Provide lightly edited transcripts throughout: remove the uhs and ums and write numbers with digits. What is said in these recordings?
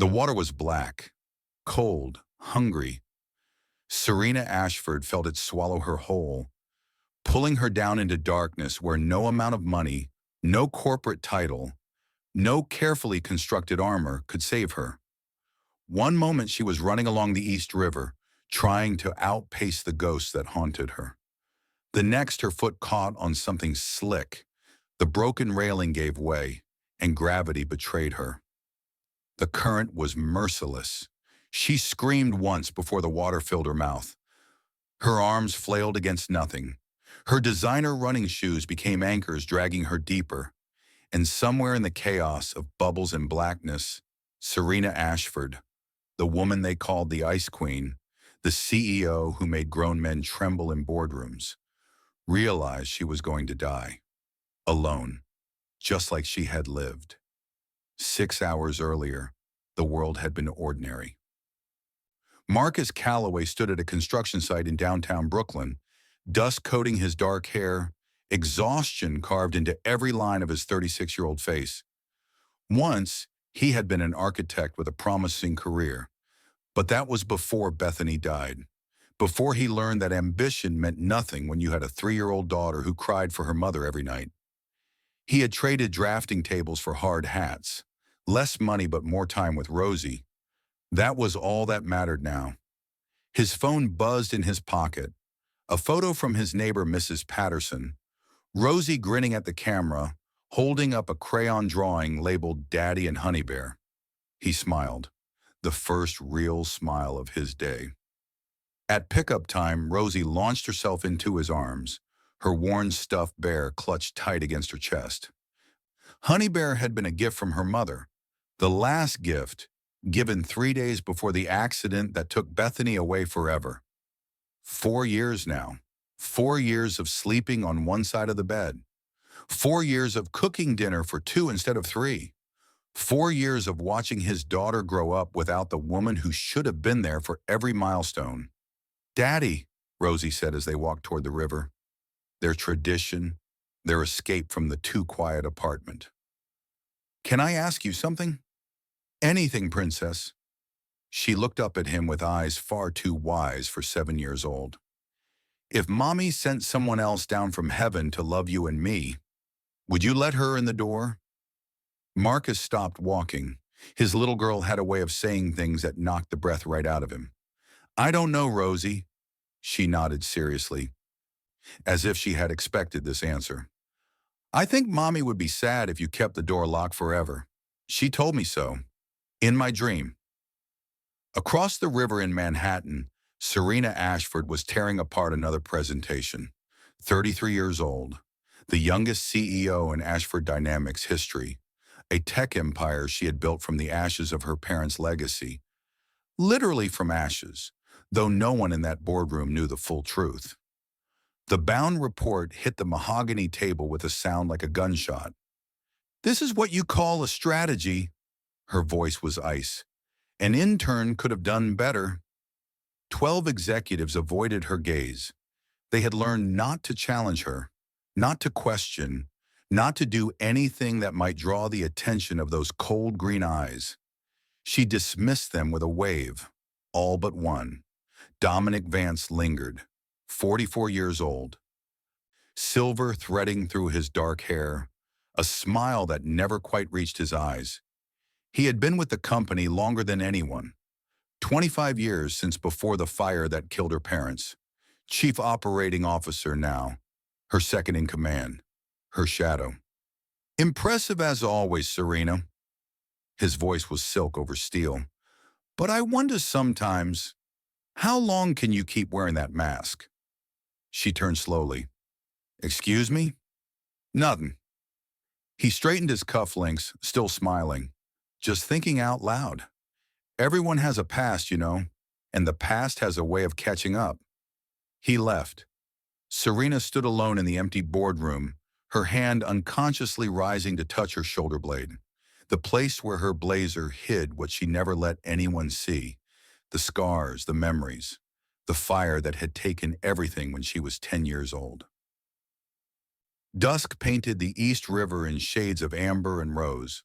The water was black, cold, hungry. Serena Ashford felt it swallow her whole, pulling her down into darkness where no amount of money, no corporate title, no carefully constructed armor could save her. One moment she was running along the East River, trying to outpace the ghosts that haunted her. The next, her foot caught on something slick. The broken railing gave way, and gravity betrayed her. The current was merciless. She screamed once before the water filled her mouth. Her arms flailed against nothing. Her designer running shoes became anchors dragging her deeper. And somewhere in the chaos of bubbles and blackness, Serena Ashford, the woman they called the Ice Queen, the CEO who made grown men tremble in boardrooms, realized she was going to die. Alone, just like she had lived. 6 hours earlier, the world had been ordinary. Marcus Calloway stood at a construction site in downtown Brooklyn, dust coating his dark hair, exhaustion carved into every line of his 36-year-old face. Once, he had been an architect with a promising career, but that was before Bethany died, before he learned that ambition meant nothing when you had a 3-year-old daughter who cried for her mother every night. He had traded drafting tables for hard hats, less money but more time with Rosie. That was all that mattered now. His phone buzzed in his pocket. A photo from his neighbor, Mrs. Patterson. Rosie grinning at the camera, holding up a crayon drawing labeled Daddy and Honey Bear. He smiled, the first real smile of his day. At pickup time, Rosie launched herself into his arms, her worn stuffed bear clutched tight against her chest. Honey Bear had been a gift from her mother, the last gift, given 3 days before the accident that took Bethany away forever. 4 years now. 4 years of sleeping on one side of the bed. 4 years of cooking dinner for 2 instead of 3. 4 years of watching his daughter grow up without the woman who should have been there for every milestone. "Daddy," Rosie said as they walked toward the river. Their tradition, their escape from the too-quiet apartment. "Can I ask you something?" "Anything, princess." She looked up at him with eyes far too wise for 7 years old. "If Mommy sent someone else down from heaven to love you and me, would you let her in the door?" Marcus stopped walking. His little girl had a way of saying things that knocked the breath right out of him. "I don't know, Rosie." She nodded seriously, as if she had expected this answer. "I think Mommy would be sad if you kept the door locked forever. She told me so. In my dream." Across the river in Manhattan, Serena Ashford was tearing apart another presentation. 33 years old, the youngest CEO in Ashford Dynamics history, a tech empire she had built from the ashes of her parents' legacy. Literally from ashes, though no one in that boardroom knew the full truth. The bound report hit the mahogany table with a sound like a gunshot. "This is what you call a strategy." Her voice was ice. "An intern could have done better." 12 executives avoided her gaze. They had learned not to challenge her, not to question, not to do anything that might draw the attention of those cold green eyes. She dismissed them with a wave, all but one. Dominic Vance lingered, 44 years old. Silver threading through his dark hair, a smile that never quite reached his eyes. He had been with the company longer than anyone. 25 years since before the fire that killed her parents. Chief Operating Officer now, her second in command, her shadow. "Impressive as always, Serena." His voice was silk over steel. "But I wonder sometimes, how long can you keep wearing that mask?" She turned slowly. "Excuse me?" "Nothing." He straightened his cufflinks, still smiling. "Just thinking out loud. Everyone has a past, you know, and the past has a way of catching up." He left. Serena stood alone in the empty boardroom, her hand unconsciously rising to touch her shoulder blade, the place where her blazer hid what she never let anyone see, the scars, the memories, the fire that had taken everything when she was 10 years old. Dusk painted the East River in shades of amber and rose.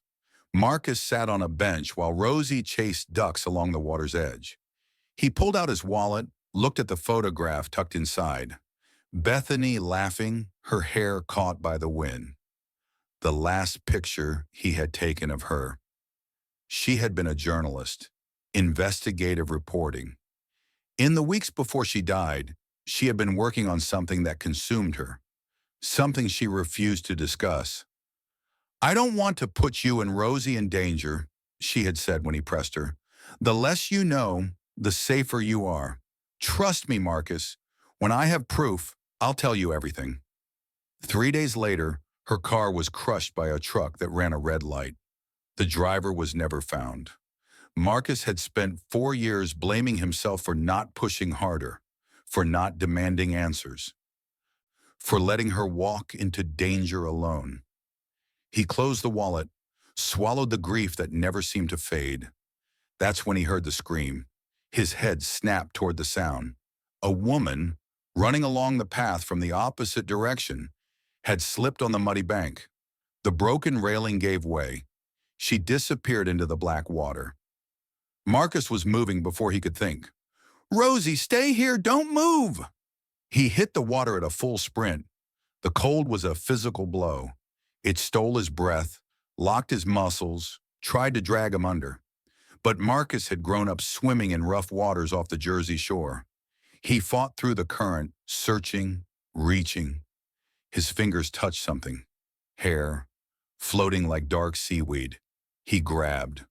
Marcus sat on a bench while Rosie chased ducks along the water's edge. He pulled out his wallet, looked at the photograph tucked inside. Bethany laughing, her hair caught by the wind. The last picture he had taken of her. She had been a journalist, investigative reporting. In the weeks before she died, she had been working on something that consumed her, something she refused to discuss. "I don't want to put you and Rosie in danger," she had said when he pressed her. "The less you know, the safer you are. Trust me, Marcus. When I have proof, I'll tell you everything." 3 days later, her car was crushed by a truck that ran a red light. The driver was never found. Marcus had spent 4 years blaming himself for not pushing harder, for not demanding answers, for letting her walk into danger alone. He closed the wallet, swallowed the grief that never seemed to fade. That's when he heard the scream. His head snapped toward the sound. A woman, running along the path from the opposite direction, had slipped on the muddy bank. The broken railing gave way. She disappeared into the black water. Marcus was moving before he could think. "Rosie, stay here, don't move!" He hit the water at a full sprint. The cold was a physical blow. It stole his breath, locked his muscles, tried to drag him under. But Marcus had grown up swimming in rough waters off the Jersey shore. He fought through the current, searching, reaching. His fingers touched something. Hair, floating like dark seaweed. He grabbed,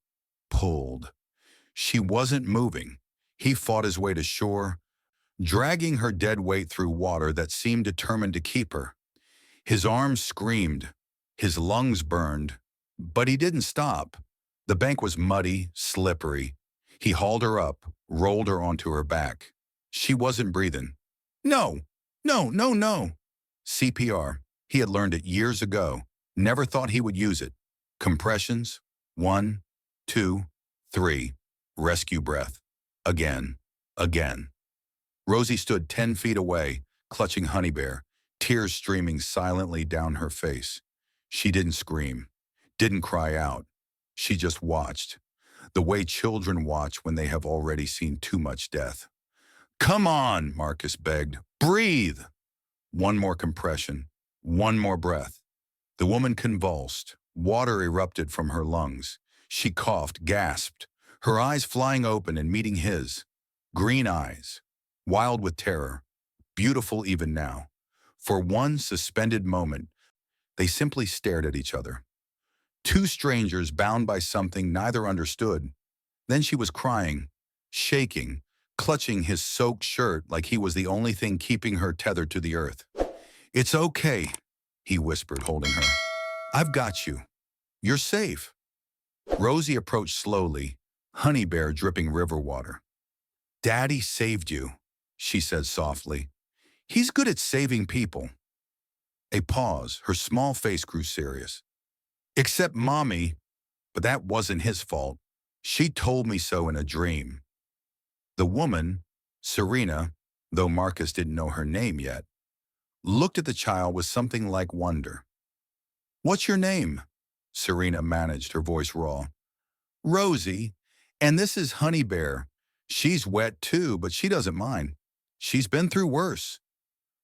pulled. She wasn't moving. He fought his way to shore, dragging her dead weight through water that seemed determined to keep her. His arms screamed, his lungs burned, but he didn't stop. The bank was muddy, slippery. He hauled her up, rolled her onto her back. She wasn't breathing. "No, no, no, no." CPR. He had learned it years ago. Never thought he would use it. Compressions. 1, 2, 3. Rescue breath. Again. Again. Rosie stood 10 feet away, clutching Honey Bear, tears streaming silently down her face. She didn't scream, didn't cry out. She just watched, the way children watch when they have already seen too much death. "Come on," Marcus begged. "Breathe." One more compression, one more breath. The woman convulsed. Water erupted from her lungs. She coughed, gasped, her eyes flying open and meeting his. Green eyes, wild with terror, beautiful even now. For one suspended moment, they simply stared at each other. Two strangers bound by something neither understood. Then she was crying, shaking, clutching his soaked shirt like he was the only thing keeping her tethered to the earth. "It's okay," he whispered, holding her. "I've got you. You're safe." Rosie approached slowly, Honey Bear dripping river water. "Daddy saved you," she said softly. "He's good at saving people." A pause, her small face grew serious. "Except Mommy, but that wasn't his fault. She told me so in a dream." The woman, Serena, though Marcus didn't know her name yet, looked at the child with something like wonder. "What's your name?" Serena managed, her voice raw. "Rosie, and this is Honey Bear. She's wet too, but she doesn't mind. She's been through worse."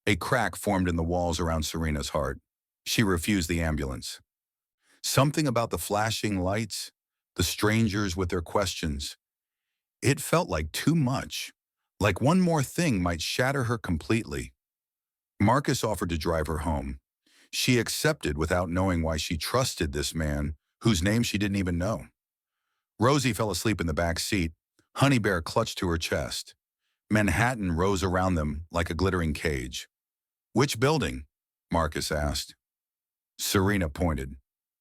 A crack formed in the walls around Serena's heart. She refused the ambulance. Something about the flashing lights, the strangers with their questions. It felt like too much, like one more thing might shatter her completely. Marcus offered to drive her home. She accepted without knowing why she trusted this man, whose name she didn't even know. Rosie fell asleep in the back seat. Honey Bear clutched to her chest. Manhattan rose around them like a glittering cage. "Which building?" Marcus asked. Serena pointed.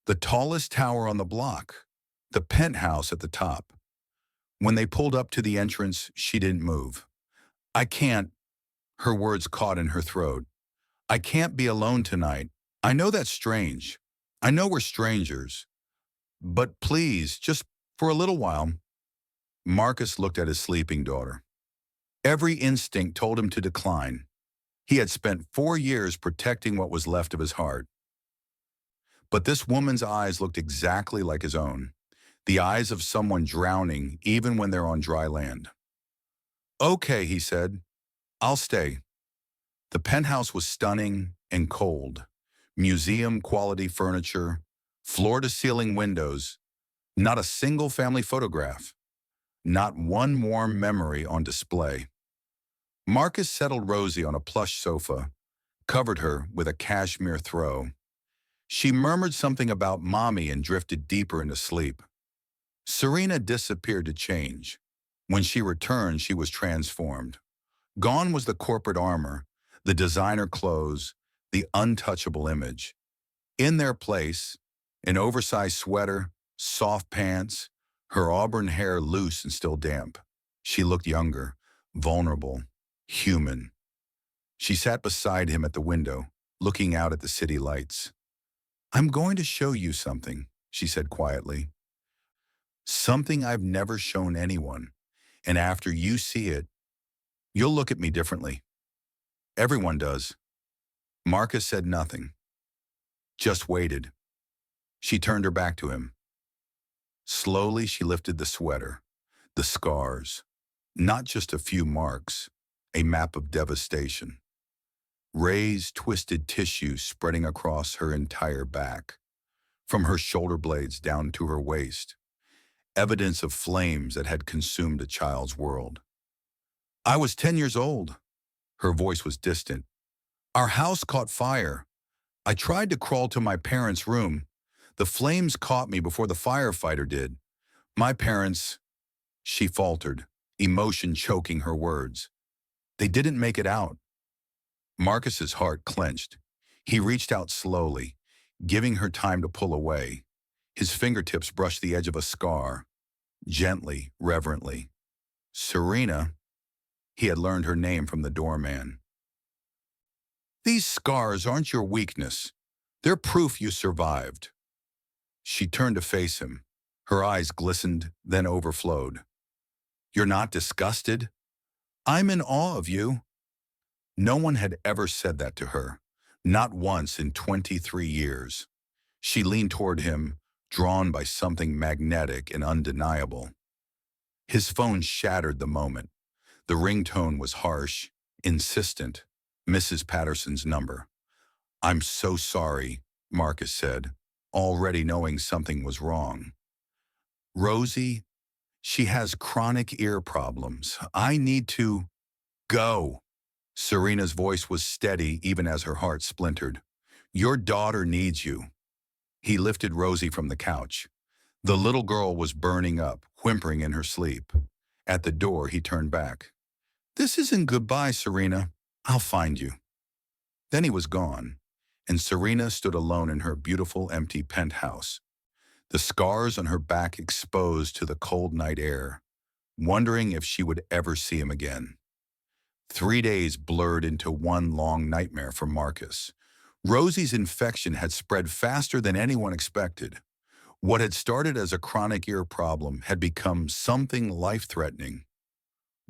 "The tallest tower on the block, the penthouse at the top." When they pulled up to the entrance, she didn't move. "I can't," her words caught in her throat. "I can't be alone tonight. I know that's strange. I know we're strangers. But please, just for a little while." Marcus looked at his sleeping daughter. Every instinct told him to decline. He had spent 4 years protecting what was left of his heart. But this woman's eyes looked exactly like his own, the eyes of someone drowning even when they're on dry land. "Okay," he said, "I'll stay." The penthouse was stunning and cold. Museum-quality furniture, floor-to-ceiling windows, not a single family photograph, not one warm memory on display. Marcus settled Rosie on a plush sofa, covered her with a cashmere throw. She murmured something about mommy and drifted deeper into sleep. Serena disappeared to change. When she returned, she was transformed. Gone was the corporate armor, the designer clothes, the untouchable image. In their place, an oversized sweater, soft pants, her auburn hair loose and still damp. She looked younger, vulnerable, human. She sat beside him at the window, looking out at the city lights. "I'm going to show you something," she said quietly. "Something I've never shown anyone. And after you see it, you'll look at me differently." "Everyone does." Marcus said nothing, just waited. She turned her back to him. Slowly, she lifted the sweater, the scars, not just a few marks, a map of devastation. Raised, twisted tissue spreading across her entire back, from her shoulder blades down to her waist, evidence of flames that had consumed a child's world. "I was 10 years old." Her voice was distant. "Our house caught fire. I tried to crawl to my parents' room. The flames caught me before the firefighter did. My parents—" She faltered, emotion choking her words. "They didn't make it out." Marcus's heart clenched. He reached out slowly, giving her time to pull away. His fingertips brushed the edge of a scar, gently, reverently. "Serena," he had learned her name from the doorman. "These scars aren't your weakness. They're proof you survived." She turned to face him. Her eyes glistened, then overflowed. "You're not disgusted? I'm in awe of you." No one had ever said that to her, not once in 23 years. She leaned toward him, drawn by something magnetic and undeniable. His phone shattered the moment. The ringtone was harsh, insistent, Mrs. Patterson's number. "I'm so sorry," Marcus said, already knowing something was wrong. "Rosie, she has chronic ear problems. I need to go." Serena's voice was steady even as her heart splintered. "Your daughter needs you." He lifted Rosie from the couch. The little girl was burning up, whimpering in her sleep. At the door, he turned back. "This isn't goodbye, Serena. I'll find you." Then he was gone, and Serena stood alone in her beautiful empty penthouse, the scars on her back exposed to the cold night air, wondering if she would ever see him again. 3 days blurred into one long nightmare for Marcus. Rosie's infection had spread faster than anyone expected. What had started as a chronic ear problem had become something life-threatening.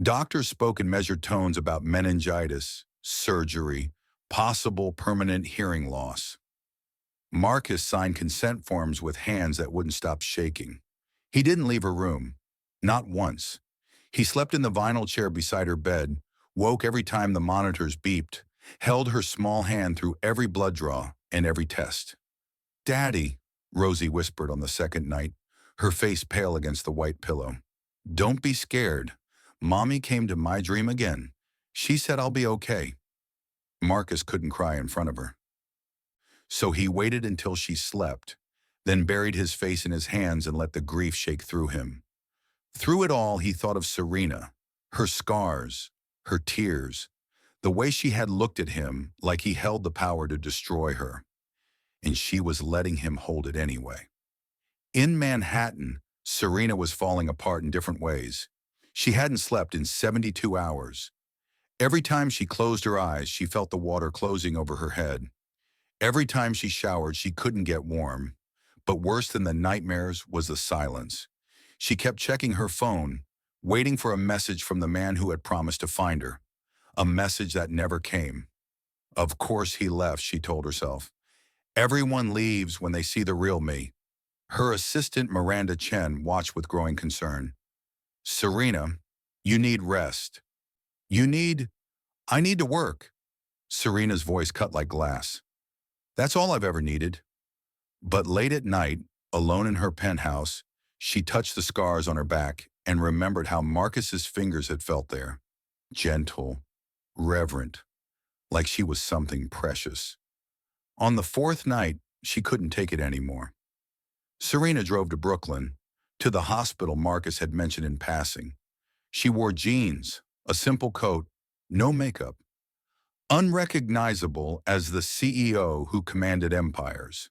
Doctors spoke in measured tones about meningitis, surgery, possible permanent hearing loss. Marcus signed consent forms with hands that wouldn't stop shaking. He didn't leave her room, not once. He slept in the vinyl chair beside her bed, woke every time the monitors beeped, held her small hand through every blood draw and every test. "Daddy," Rosie whispered on the second night, her face pale against the white pillow. "Don't be scared. Mommy came to my dream again. She said I'll be okay." Marcus couldn't cry in front of her. So he waited until she slept, then buried his face in his hands and let the grief shake through him. Through it all, he thought of Serena, her scars, her tears, the way she had looked at him like he held the power to destroy her, and she was letting him hold it anyway. In Manhattan, Serena was falling apart in different ways. She hadn't slept in 72 hours. Every time she closed her eyes, she felt the water closing over her head. Every time she showered, she couldn't get warm. But worse than the nightmares was the silence. She kept checking her phone, waiting for a message from the man who had promised to find her. A message that never came. Of course he left, she told herself. Everyone leaves when they see the real me. Her assistant Miranda Chen watched with growing concern. Serena, you need rest. You need, I need to work. Serena's voice cut like glass. That's all I've ever needed. But late at night, alone in her penthouse, she touched the scars on her back and remembered how Marcus's fingers had felt there. Gentle, reverent, like she was something precious. On the fourth night, she couldn't take it anymore. Serena drove to Brooklyn, to the hospital Marcus had mentioned in passing. She wore jeans, a simple coat, no makeup. Unrecognizable as the CEO who commanded empires.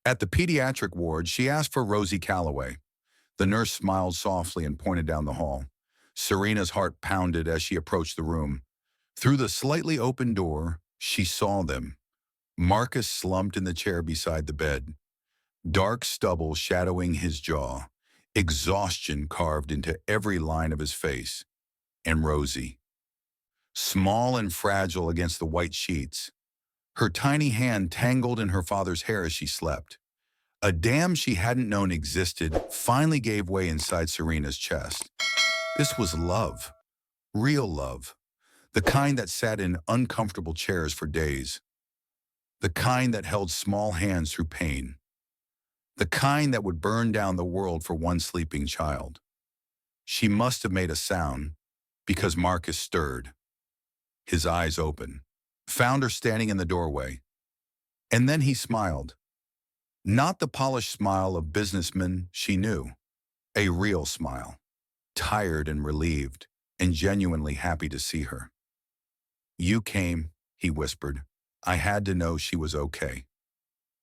At the pediatric ward, she asked for Rosie Calloway. The nurse smiled softly and pointed down the hall. Serena's heart pounded as she approached the room. Through the slightly open door, she saw them. Marcus slumped in the chair beside the bed, dark stubble shadowing his jaw, exhaustion carved into every line of his face. And Rosie, small and fragile against the white sheets, her tiny hand tangled in her father's hair as she slept. A dam she hadn't known existed finally gave way inside Serena's chest. This was love, real love, the kind that sat in uncomfortable chairs for days, the kind that held small hands through pain, the kind that would burn down the world for one sleeping child. She must have made a sound because Marcus stirred, his eyes open, found her standing in the doorway. And then he smiled. Not the polished smile of businessmen she knew, a real smile, tired and relieved, and genuinely happy to see her. You came, he whispered. I had to know she was okay.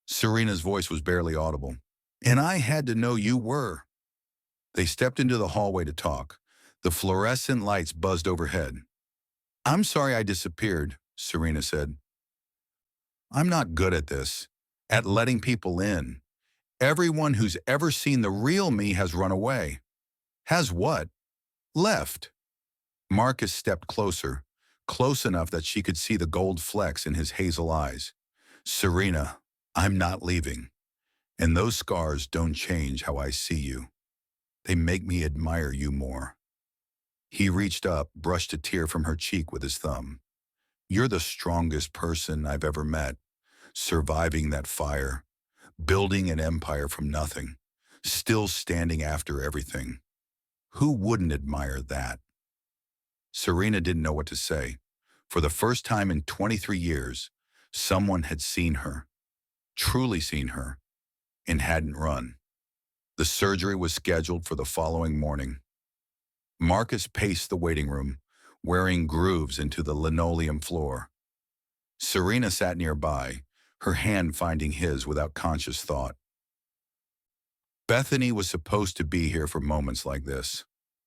Serena's voice was barely audible. And I had to know you were. They stepped into the hallway to talk. The fluorescent lights buzzed overhead. I'm sorry I disappeared, Serena said. I'm not good at this, at letting people in. Everyone who's ever seen the real me has run away. Has what? Left. Marcus stepped closer, close enough that she could see the gold flecks in his hazel eyes. Serena, I'm not leaving. And those scars don't change how I see you. They make me admire you more. He reached up, brushed a tear from her cheek with his thumb. You're the strongest person I've ever met, surviving that fire, building an empire from nothing, still standing after everything. Who wouldn't admire that? Serena didn't know what to say. For the first time in 23 years, someone had seen her, truly seen her, and hadn't run. The surgery was scheduled for the following morning. Marcus paced the waiting room, wearing grooves into the linoleum floor. Serena sat nearby, her hand finding his without conscious thought. Bethany was supposed to be here for moments like this,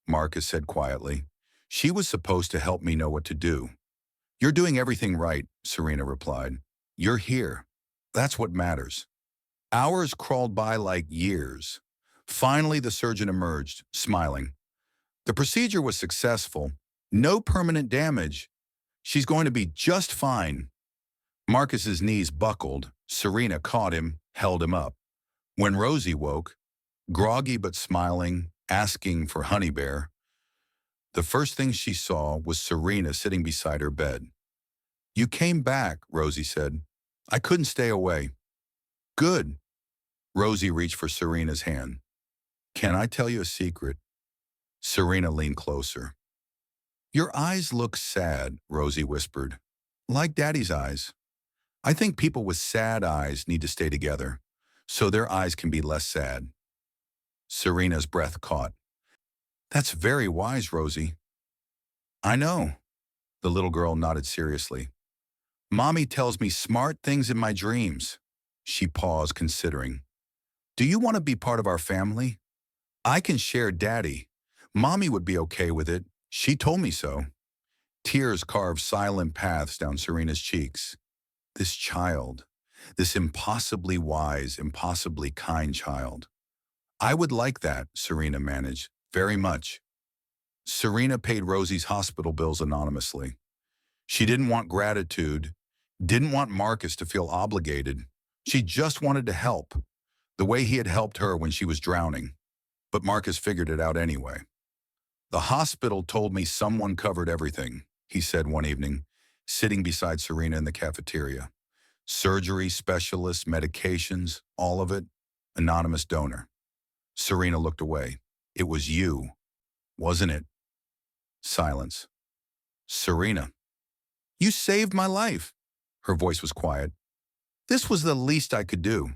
Marcus said quietly. She was supposed to help me know what to do. You're doing everything right, Serena replied. You're here. That's what matters. Hours crawled by like years. Finally, the surgeon emerged, smiling. The procedure was successful. No permanent damage. She's going to be just fine. Marcus's knees buckled. Serena caught him, held him up. When Rosie woke, groggy but smiling, asking for Honey Bear, the first thing she saw was Serena sitting beside her bed. You came back, Rosie said. I couldn't stay away. Good. Rosie reached for Serena's hand. Can I tell you a secret? Serena leaned closer. Your eyes look sad, Rosie whispered. Like Daddy's eyes. I think people with sad eyes need to stay together, so their eyes can be less sad. Serena's breath caught. That's very wise, Rosie. I know. The little girl nodded seriously. Mommy tells me smart things in my dreams. She paused, considering. Do you want to be part of our family? I can share Daddy. Mommy would be okay with it. She told me so. Tears carved silent paths down Serena's cheeks. This child, this impossibly wise, impossibly kind child. I would like that, Serena managed, very much. Serena paid Rosie's hospital bills anonymously. She didn't want gratitude, didn't want Marcus to feel obligated, She just wanted to help, the way he had helped her when she was drowning. But Marcus figured it out anyway. The hospital told me someone covered everything, he said one evening, sitting beside Serena in the cafeteria. Surgery, specialists, medications, all of it, anonymous donor. Serena looked away. It was you, wasn't it? Silence. Serena, you saved my life. Her voice was quiet. This was the least I could do.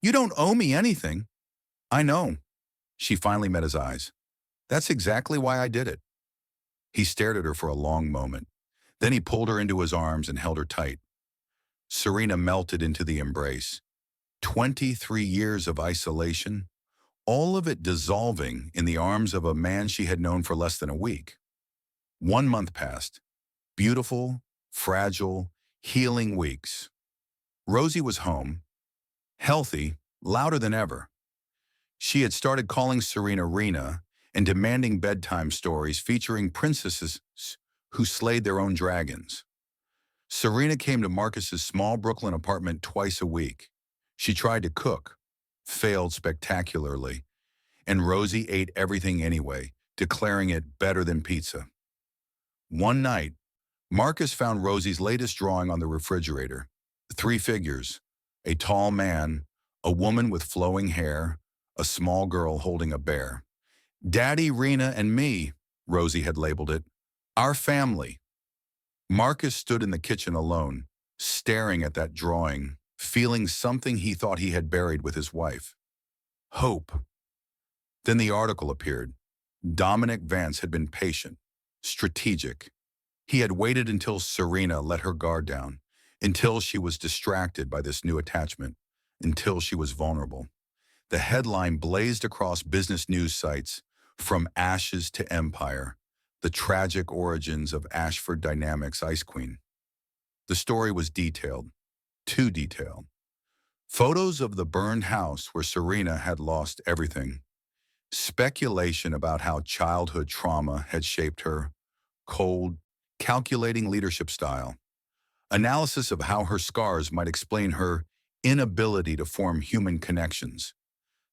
You don't owe me anything. I know. She finally met his eyes. That's exactly why I did it. He stared at her for a long moment. Then he pulled her into his arms and held her tight. Serena melted into the embrace. 23 years of isolation, all of it dissolving in the arms of a man she had known for less than a week. 1 month passed. Beautiful, fragile, healing weeks. Rosie was home, healthy, louder than ever. She had started calling Serena Rena and demanding bedtime stories featuring princesses who slayed their own dragons. Serena came to Marcus's small Brooklyn apartment twice a week. She tried to cook, failed spectacularly, and Rosie ate everything anyway, declaring it better than pizza. One night, Marcus found Rosie's latest drawing on the refrigerator. 3 figures, a tall man, a woman with flowing hair, a small girl holding a bear. Daddy, Rena, and me, Rosie had labeled it. Our family. Marcus stood in the kitchen alone, staring at that drawing, feeling something he thought he had buried with his wife. Hope. Then the article appeared. Dominic Vance had been patient, strategic. He had waited until Serena let her guard down, until she was distracted by this new attachment, until she was vulnerable. The headline blazed across business news sites, From Ashes to Empire, the tragic origins of Ashford Dynamics Ice Queen. The story was detailed, too detailed. Photos of the burned house where Serena had lost everything. Speculation about how childhood trauma had shaped her cold, calculating leadership style. Analysis of how her scars might explain her inability to form human connections.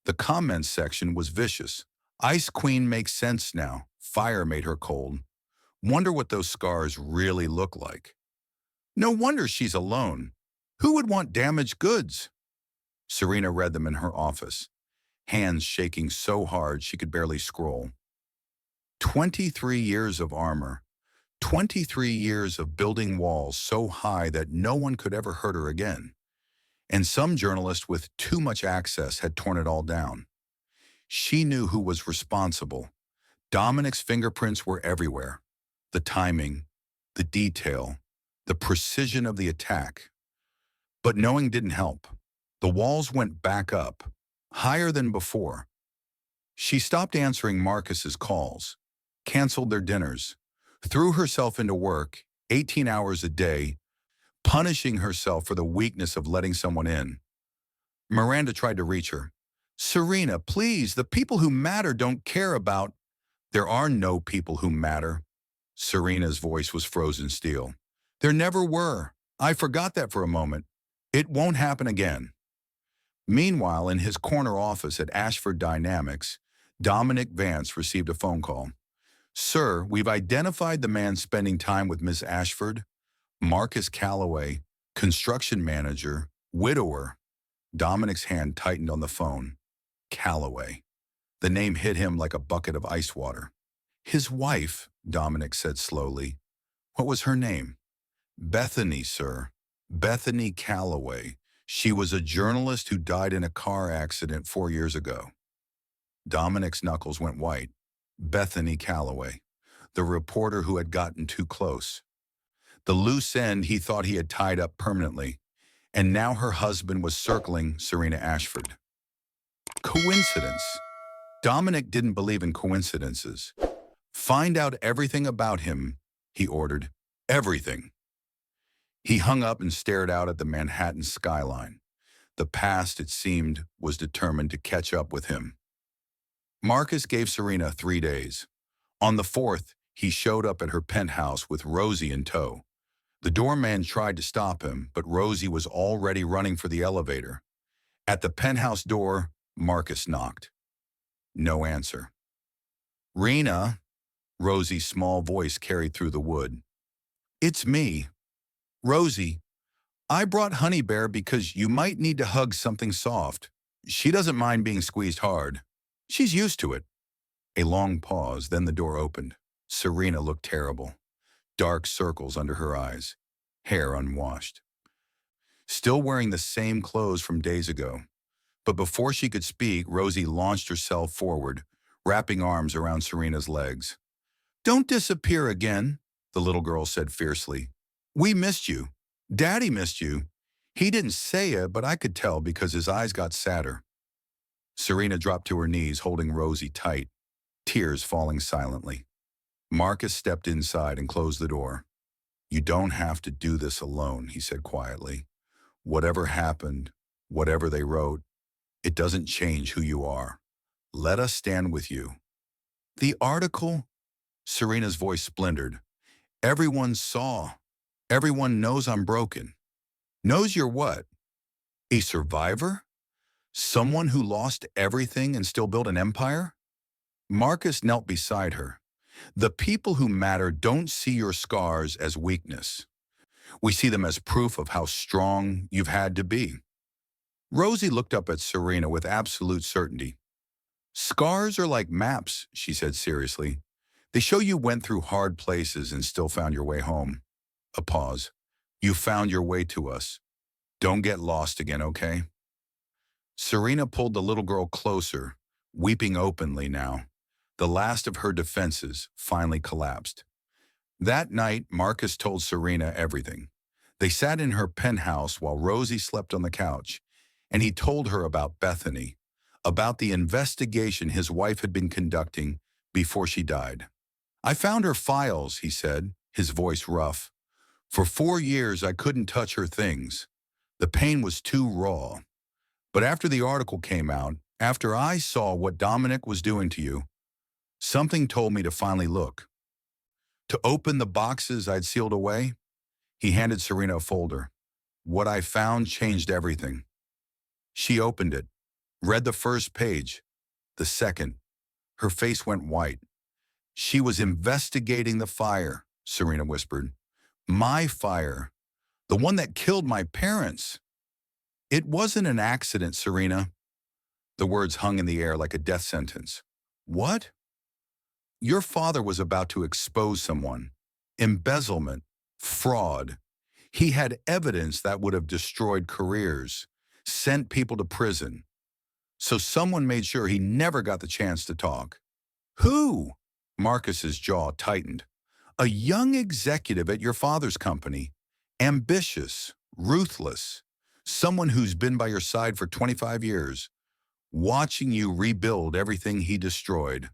The comments section was vicious. Ice Queen makes sense now. Fire made her cold. Wonder what those scars really look like. No wonder she's alone. Who would want damaged goods? Serena read them in her office, hands shaking so hard she could barely scroll. 23 years of armor. 23 years of building walls so high that no one could ever hurt her again. And some journalist with too much access had torn it all down. She knew who was responsible. Dominic's fingerprints were everywhere. The timing, the detail, the precision of the attack. But knowing didn't help. The walls went back up, higher than before. She stopped answering Marcus's calls, canceled their dinners, threw herself into work 18 hours a day, punishing herself for the weakness of letting someone in. Miranda tried to reach her. Serena, please, the people who matter don't care about... There are no people who matter. Serena's voice was frozen steel. There never were. I forgot that for a moment. It won't happen again. Meanwhile, in his corner office at Ashford Dynamics, Dominic Vance received a phone call. Sir, we've identified the man spending time with Miss Ashford. Marcus Calloway, construction manager, widower. Dominic's hand tightened on the phone. Calloway. The name hit him like a bucket of ice water. His wife, Dominic said slowly. What was her name? Bethany, sir. Bethany Calloway. She was a journalist who died in a car accident 4 years ago. Dominic's knuckles went white. Bethany Calloway. The reporter who had gotten too close. The loose end he thought he had tied up permanently. And now her husband was circling Serena Ashford. Coincidence. Dominic didn't believe in coincidences. Find out everything about him, he ordered. Everything. He hung up and stared out at the Manhattan skyline. The past, it seemed, was determined to catch up with him. Marcus gave Serena 3 days. On the 4th, he showed up at her penthouse with Rosie in tow. The doorman tried to stop him, but Rosie was already running for the elevator. At the penthouse door, Marcus knocked. No answer. "Rena," Rosie's small voice carried through the wood. "It's me. Rosie, I brought Honey Bear because you might need to hug something soft. She doesn't mind being squeezed hard. She's used to it." A long pause, then the door opened. Serena looked terrible. Dark circles under her eyes, hair unwashed. Still wearing the same clothes from days ago. But before she could speak, Rosie launched herself forward, wrapping arms around Serena's legs. "Don't disappear again," the little girl said fiercely. "We missed you. Daddy missed you. He didn't say it, but I could tell because his eyes got sadder." Serena dropped to her knees, holding Rosie tight, tears falling silently. Marcus stepped inside and closed the door. "You don't have to do this alone," he said quietly. "Whatever happened, whatever they wrote, it doesn't change who you are. Let us stand with you." "The article?" Serena's voice splintered. "Everyone saw. Everyone knows I'm broken." "Knows you're what? A survivor? Someone who lost everything and still built an empire?" Marcus knelt beside her. "The people who matter don't see your scars as weakness. We see them as proof of how strong you've had to be." Rosie looked up at Serena with absolute certainty. "Scars are like maps," she said seriously. "They show you went through hard places and still found your way home." A pause. "You found your way to us. Don't get lost again, okay?" Serena pulled the little girl closer, weeping openly now. The last of her defenses finally collapsed. That night, Marcus told Serena everything. They sat in her penthouse while Rosie slept on the couch, and he told her about Bethany, about the investigation his wife had been conducting before she died. "I found her files," he said, his voice rough. "For 4 years, I couldn't touch her things. The pain was too raw. But after the article came out, after I saw what Dominic was doing to you, something told me to finally look. To open the boxes I'd sealed away." He handed Serena a folder. "What I found changed everything." She opened it, read the first page, the second. Her face went white. "She was investigating the fire," Serena whispered. "My fire. The one that killed my parents." "It wasn't an accident, Serena." The words hung in the air like a death sentence. "What?" "Your father was about to expose someone. Embezzlement. Fraud. He had evidence that would have destroyed careers, sent people to prison. So someone made sure he never got the chance to talk." "Who?" Marcus's jaw tightened. "A young executive at your father's company. Ambitious, ruthless. Someone who's been by your side for 25 years, watching you rebuild everything he destroyed."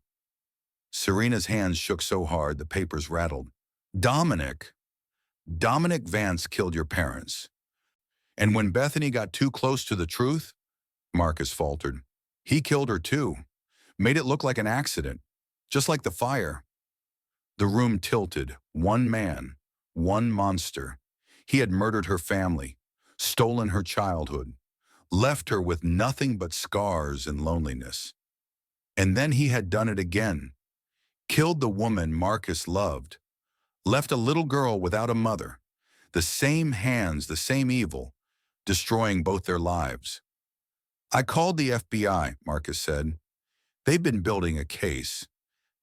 Serena's hands shook so hard the papers rattled. "Dominic. Dominic Vance killed your parents. And when Bethany got too close to the truth," Marcus faltered, "he killed her too. Made it look like an accident. Just like the fire." The room tilted. One man. One monster. He had murdered her family, stolen her childhood, left her with nothing but scars and loneliness. And then he had done it again. Killed the woman Marcus loved. Left a little girl without a mother. The same hands, the same evil, destroying both their lives. "I called the FBI," Marcus said. "They've been building a case.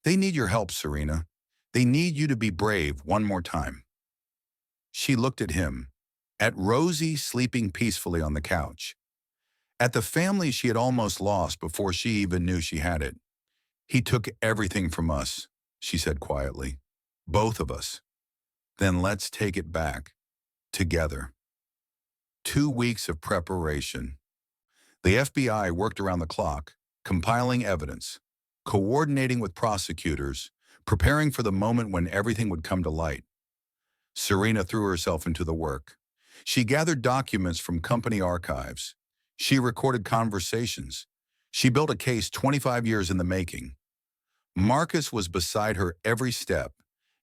They need your help, Serena. They need you to be brave one more time." She looked at him, at Rosie sleeping peacefully on the couch, at the family she had almost lost before she even knew she had it. "He took everything from us," she said quietly. "Both of us. Then let's take it back. Together." 2 weeks of preparation. The FBI worked around the clock, compiling evidence, coordinating with prosecutors, preparing for the moment when everything would come to light. Serena threw herself into the work. She gathered documents from company archives. She recorded conversations. She built a case 25 years in the making. Marcus was beside her every step,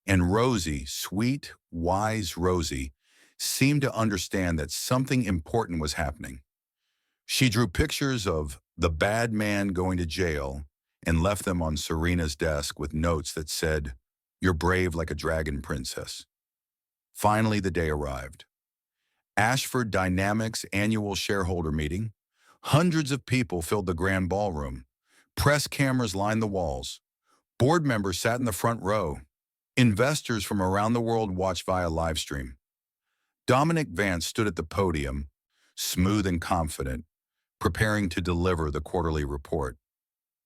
And Rosie, sweet, wise Rosie, seemed to understand that something important was happening. She drew pictures of the bad man going to jail and left them on Serena's desk with notes that said, "You're brave like a dragon, princess." Finally, the day arrived. Ashford Dynamics annual shareholder meeting. Hundreds of people filled the grand ballroom. Press cameras lined the walls. Board members sat in the front row. Investors from around the world watched via live stream. Dominic Vance stood at the podium, smooth and confident, preparing to deliver the quarterly report.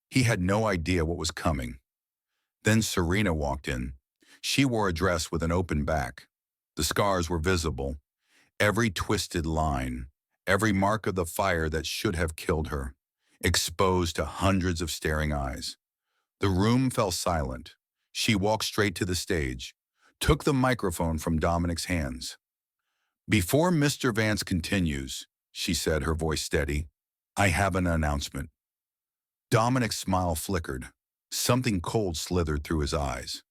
He had no idea what was coming. Then Serena walked in. She wore a dress with an open back. The scars were visible, every twisted line, every mark of the fire that should have killed her, exposed to hundreds of staring eyes. The room fell silent. She walked straight to the stage, took the microphone from Dominic's hands. "Before Mr. Vance continues," she said, her voice steady, "I have an announcement." Dominic's smile flickered. Something cold slithered through his eyes.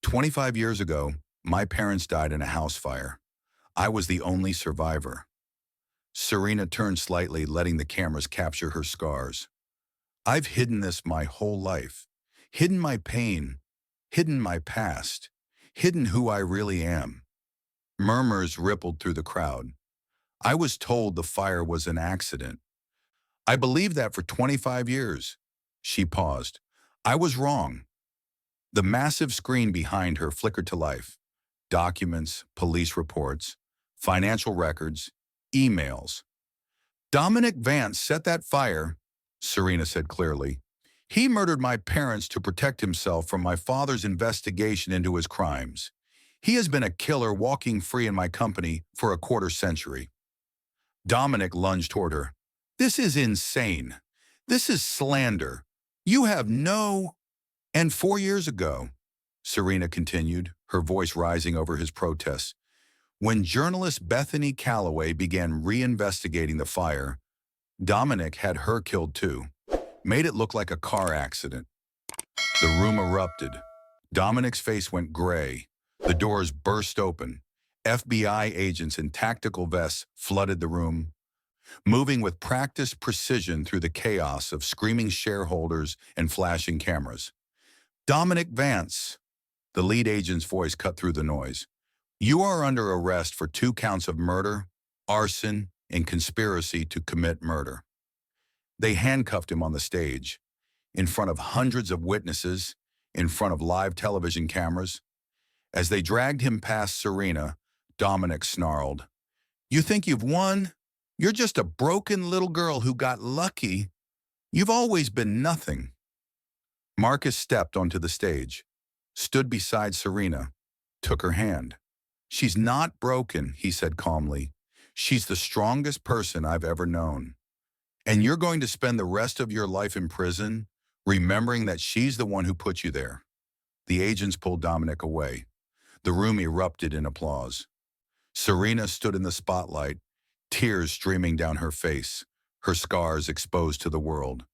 25 years ago, my parents died in a house fire. I was the only survivor. Serena turned slightly, letting the cameras capture her scars. "I've hidden this my whole life. Hidden my pain, hidden my past, hidden who I really am." Murmurs rippled through the crowd. "I was told the fire was an accident. I believed that for 25 years. She paused. "I was wrong." The massive screen behind her flickered to life. Documents, police reports, financial records, emails. "Dominic Vance set that fire," Serena said clearly. "He murdered my parents to protect himself from my father's investigation into his crimes. He has been a killer walking free in my company for a quarter century." Dominic lunged toward her. "This is insane. This is slander. You have no—" "And 4 years ago," Serena continued, her voice rising over his protests, "when journalist Bethany Calloway began reinvestigating the fire, Dominic had her killed too. Made it look like a car accident." The room erupted. Dominic's face went gray. The doors burst open. FBI agents in tactical vests flooded the room, moving with practiced precision through the chaos of screaming shareholders and flashing cameras. "Dominic Vance," the lead agent's voice cut through the noise, "you are under arrest for 2 counts of murder, arson, and conspiracy to commit murder." They handcuffed him on the stage, in front of hundreds of witnesses, in front of live television cameras. As they dragged him past Serena, Dominic snarled, "You think you've won? You're just a broken little girl who got lucky. You've always been nothing." Marcus stepped onto the stage, stood beside Serena, took her hand. "She's not broken," he said calmly. "She's the strongest person I've ever known. And you're going to spend the rest of your life in prison, remembering that she's the one who put you there." The agents pulled Dominic away. The room erupted in applause. Serena stood in the spotlight, tears streaming down her face, her scars exposed to the world.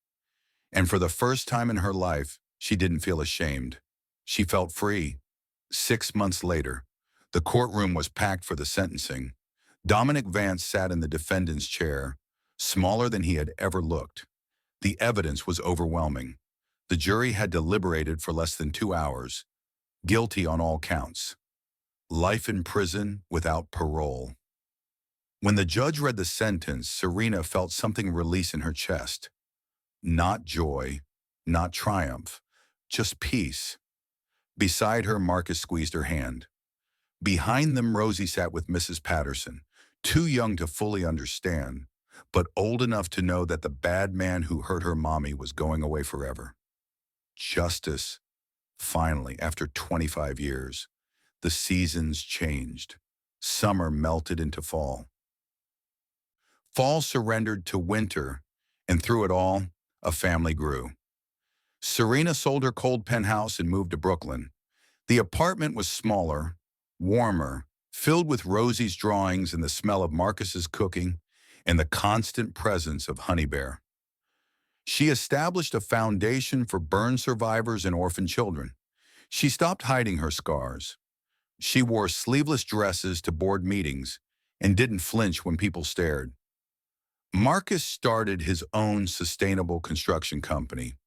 And for the first time in her life, she didn't feel ashamed. She felt free. 6 months later, the courtroom was packed for the sentencing. Dominic Vance sat in the defendant's chair, smaller than he had ever looked. The evidence was overwhelming. The jury had deliberated for less than 2 hours. Guilty on all counts. Life in prison without parole. When the judge read the sentence, Serena felt something release in her chest. Not joy, not triumph, just peace. Beside her, Marcus squeezed her hand. Behind them, Rosie sat with Mrs. Patterson, too young to fully understand, but old enough to know that the bad man who hurt her mommy was going away forever. Justice. Finally, after 25 years, the seasons changed. Summer melted into fall. Fall surrendered to winter, and through it all, a family grew. Serena sold her cold penthouse and moved to Brooklyn. The apartment was smaller, warmer, filled with Rosie's drawings and the smell of Marcus's cooking and the constant presence of Honey Bear. She established a foundation for burn survivors and orphan children. She stopped hiding her scars. She wore sleeveless dresses to board meetings and didn't flinch when people stared. Marcus started his own sustainable construction company.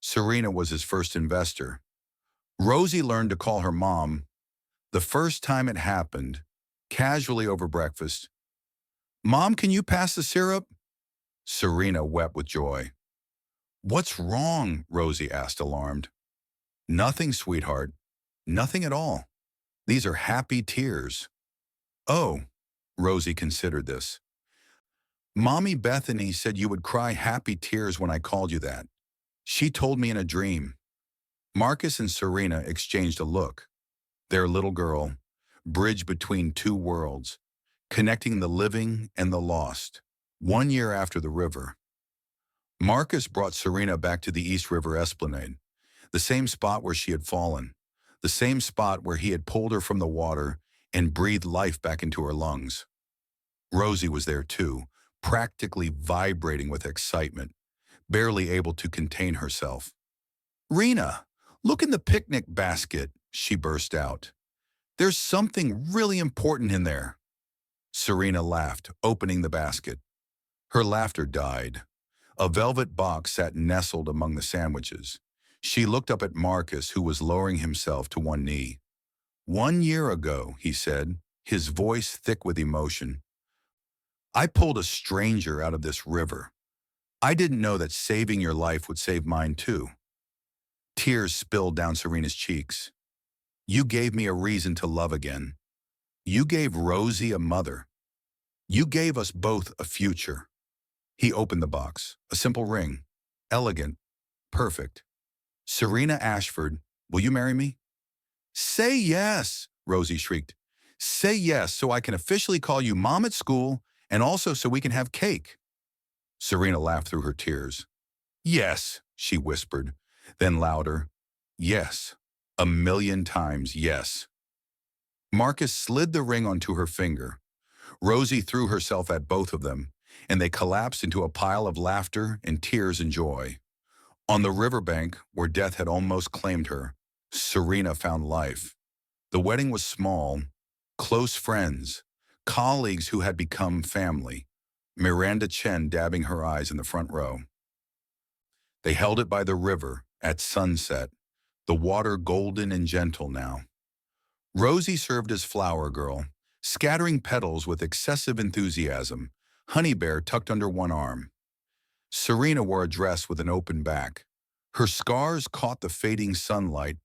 Serena was his first investor. Rosie learned to call her mom the first time it happened, casually over breakfast. "Mom, can you pass the syrup?" Serena wept with joy. "What's wrong?" Rosie asked, alarmed. "Nothing, sweetheart. Nothing at all. These are happy tears." "Oh," Rosie considered this. "Mommy Bethany said you would cry happy tears when I called you that. She told me in a dream." Marcus and Serena exchanged a look. Their little girl, bridged between two worlds, connecting the living and the lost. 1 year after the river, Marcus brought Serena back to the East River Esplanade, the same spot where she had fallen, the same spot where he had pulled her from the water and breathed life back into her lungs. Rosie was there too, practically vibrating with excitement, barely able to contain herself. "Rena, look in the picnic basket," she burst out. "There's something really important in there." Serena laughed, opening the basket. Her laughter died. A velvet box sat nestled among the sandwiches. She looked up at Marcus, who was lowering himself to one knee. "1 year ago," he said, his voice thick with emotion, "I pulled a stranger out of this river. I didn't know that saving your life would save mine too." Tears spilled down Serena's cheeks. "You gave me a reason to love again. You gave Rosie a mother. You gave us both a future." He opened the box. A simple ring. Elegant. Perfect. "Serena Ashford, will you marry me?" "Say yes," Rosie shrieked. "Say yes so I can officially call you Mom at school and also so we can have cake." Serena laughed through her tears. "Yes," she whispered, then louder. "Yes. 1,000,000 times yes." Marcus slid the ring onto her finger. Rosie threw herself at both of them, and they collapsed into a pile of laughter and tears and joy. On the riverbank, where death had almost claimed her, Serena found life. The wedding was small, close friends, colleagues who had become family, Miranda Chen dabbing her eyes in the front row. They held it by the river at sunset, the water golden and gentle now. Rosie served as flower girl, scattering petals with excessive enthusiasm, Honey Bear tucked under one arm. Serena wore a dress with an open back. Her scars caught the fading sunlight,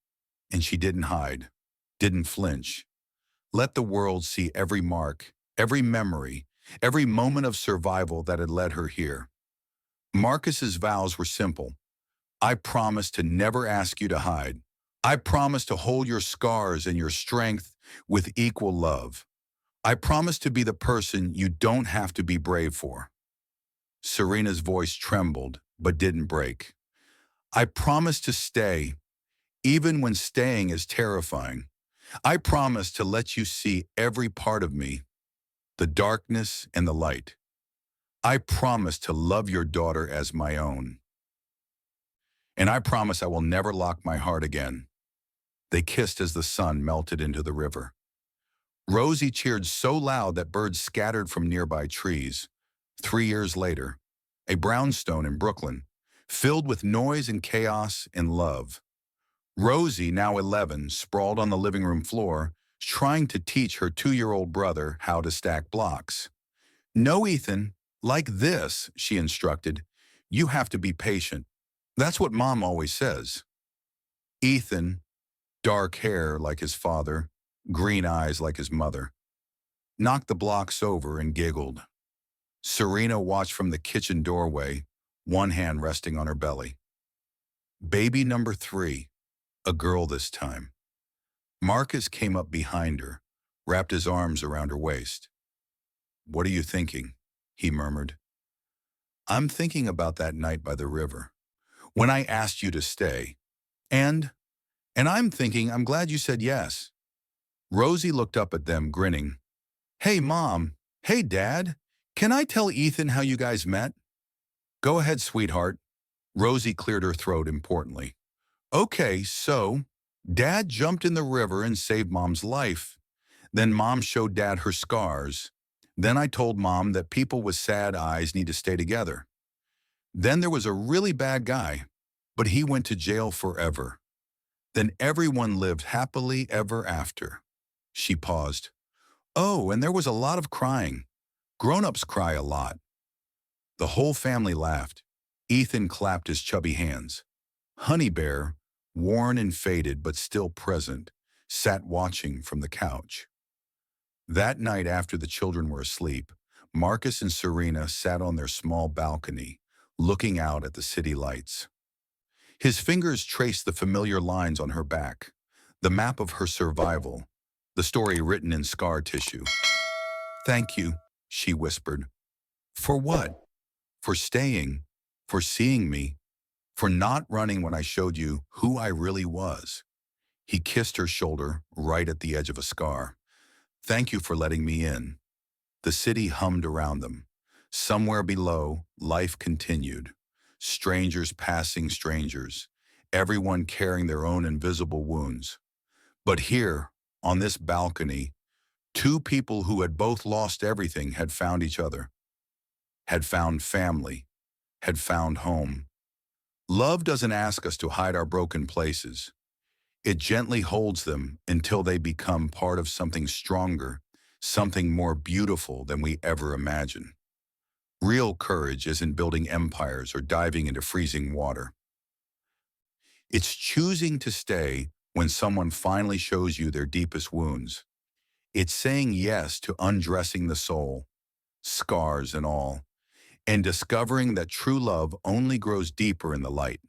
and she didn't hide, didn't flinch. Let the world see every mark, every memory, every moment of survival that had led her here. Marcus's vows were simple. "I promise to never ask you to hide. I promise to hold your scars and your strength with equal love. I promise to be the person you don't have to be brave for." Serena's voice trembled, but didn't break. "I promise to stay, even when staying is terrifying. I promise to let you see every part of me, the darkness and the light. I promise to love your daughter as my own. And I promise I will never lock my heart again." They kissed as the sun melted into the river. Rosie cheered so loud that birds scattered from nearby trees. 3 years later, a brownstone in Brooklyn, filled with noise and chaos and love. Rosie, now 11, sprawled on the living room floor, trying to teach her 2-year-old brother how to stack blocks. "No, Ethan, like this," she instructed. "You have to be patient. That's what Mom always says." Ethan, dark hair like his father, green eyes like his mother, knocked the blocks over and giggled. Serena watched from the kitchen doorway, one hand resting on her belly. Baby number 3, a girl this time. Marcus came up behind her, wrapped his arms around her waist. "What are you thinking?" he murmured. "I'm thinking about that night by the river, when I asked you to stay. And I'm thinking I'm glad you said yes." Rosie looked up at them, grinning. "Hey, Mom. Hey, Dad. Can I tell Ethan how you guys met?" "Go ahead, sweetheart." Rosie cleared her throat importantly. "Okay, so Dad jumped in the river and saved Mom's life. Then Mom showed Dad her scars. Then I told Mom that people with sad eyes need to stay together. Then there was a really bad guy, but he went to jail forever. Then everyone lived happily ever after. She paused. Oh, and there was a lot of crying. Grown-ups cry a lot. The whole family laughed. Ethan clapped his chubby hands. Honey Bear, worn and faded but still present, sat watching from the couch. That night after the children were asleep, Marcus and Serena sat on their small balcony, looking out at the city lights. His fingers traced the familiar lines on her back, the map of her survival, the story written in scar tissue. Thank you, she whispered. For what? For staying, for seeing me, for not running when I showed you who I really was. He kissed her shoulder right at the edge of a scar. Thank you for letting me in. The city hummed around them. Somewhere below, life continued. Strangers passing strangers, everyone carrying their own invisible wounds. But here, on this balcony, two people who had both lost everything had found each other, had found family, had found home. Love doesn't ask us to hide our broken places. It gently holds them until they become part of something stronger, something more beautiful than we ever imagined. Real courage isn't building empires or diving into freezing water. It's choosing to stay when someone finally shows you their deepest wounds. It's saying yes to undressing the soul, scars and all, and discovering that true love only grows deeper in the light.